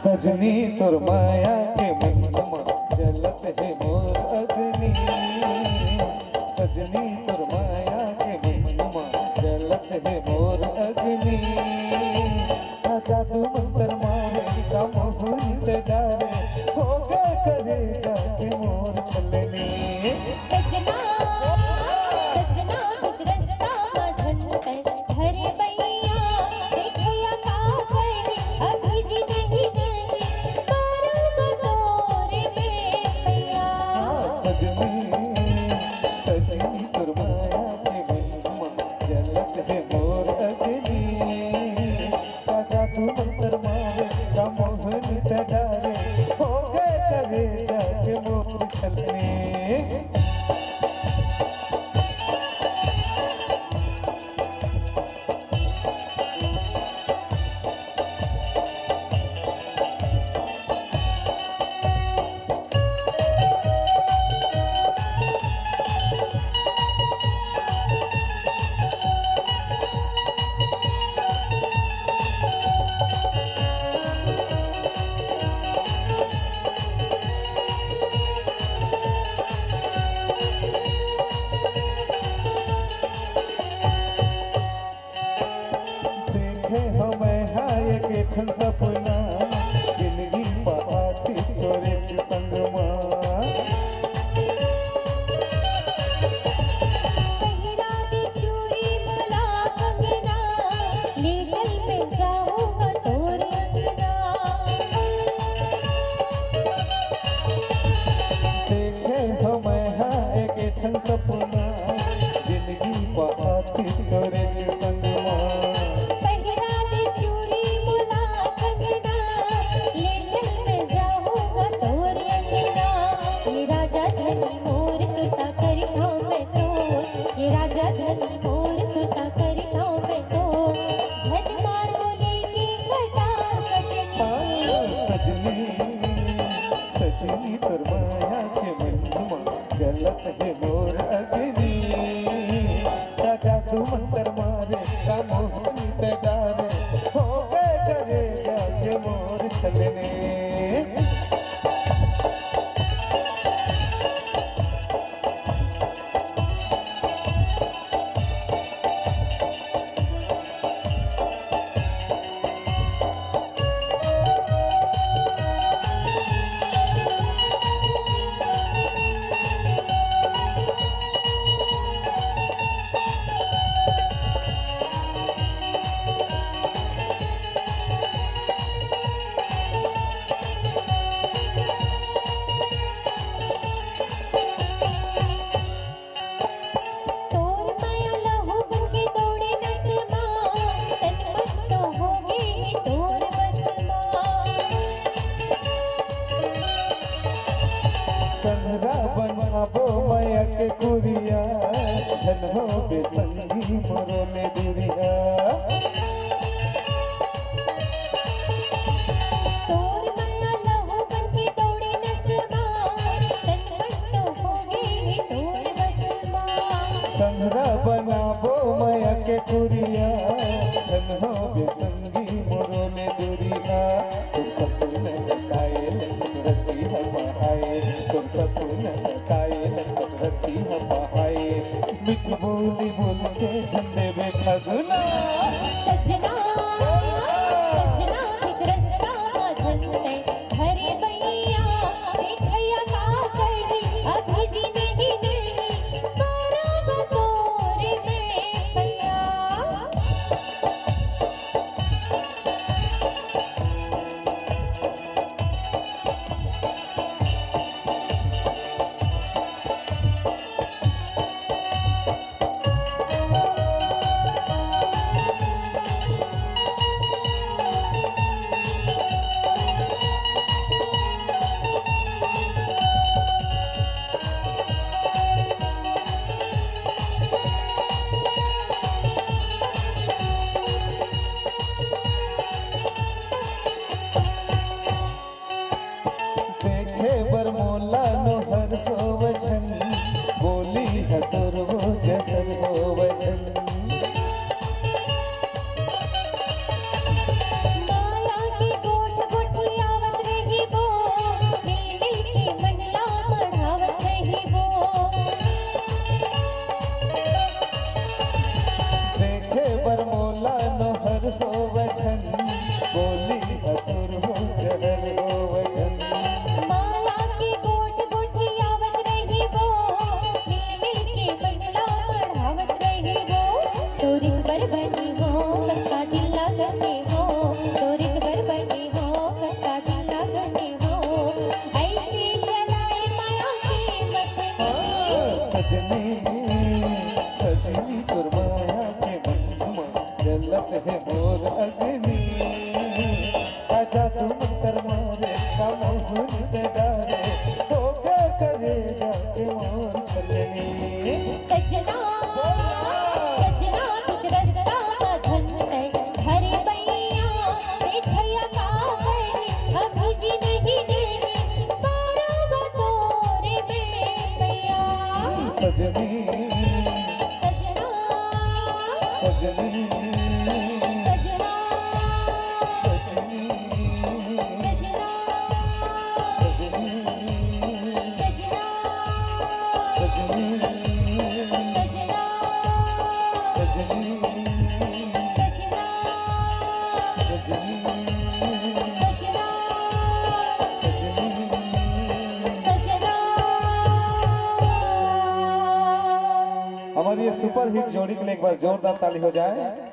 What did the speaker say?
सजनी तुर माया के मनमा जलत है मोर अग्नि। सजनी तुर माया के मनमा जलत है मोर अग्नि। जादू मंत्र मारे का मोहन से डारे हो गए करे जाके मोर छलनी। सपना जिंदगी पाती तोरे संग पहिरा दे चूड़ी मला कंगना ले चल मैं जाऊंगा तोरे अंगना। देखे हमें एक ठन सपना जिंदगी पाती तोरे संग सजनी तुर माया के मनमा जलत है मोर अग्नि। जादू मंत्र मारे का मोहन से डारे हो गए करे जाके मोर छलनी। बनाबो माया के कुरिया धन हो बेसंगी मोरोले दुरिया। तोर माया लहू बन के दौड़े नसमा तन मस्तो होगे तोर बसमा। संगरा बनाबो माया के कुरिया धन हो बेसंगी मोरोले दुरिया। तुम सपने सताए रती हमारे तुम सपने सताए रती हमारे मिठ बोली बोल के झंडे में खगना। सजना सजना एक रास्ता झंडे हरे भैया भैया का करी अभी जिंदगी नहीं बारा तोरे में भैया। जलत है मोर अग्नि जादू मंत्र मारे का मोहन से डारे हो क्या करे जाके मोर सजनी सजना सजना तुझ रस्ता का धन है घर बैया मिठैया का है हम जी नहीं देंगे मारोगा तोरे बेपैया सजनी सजना सजनी सजना सजनी सजना सजनी सजना सजनी हमारी ये सुपर हिट जोड़ी के लिए एक बार जोरदार ताली हो जाए।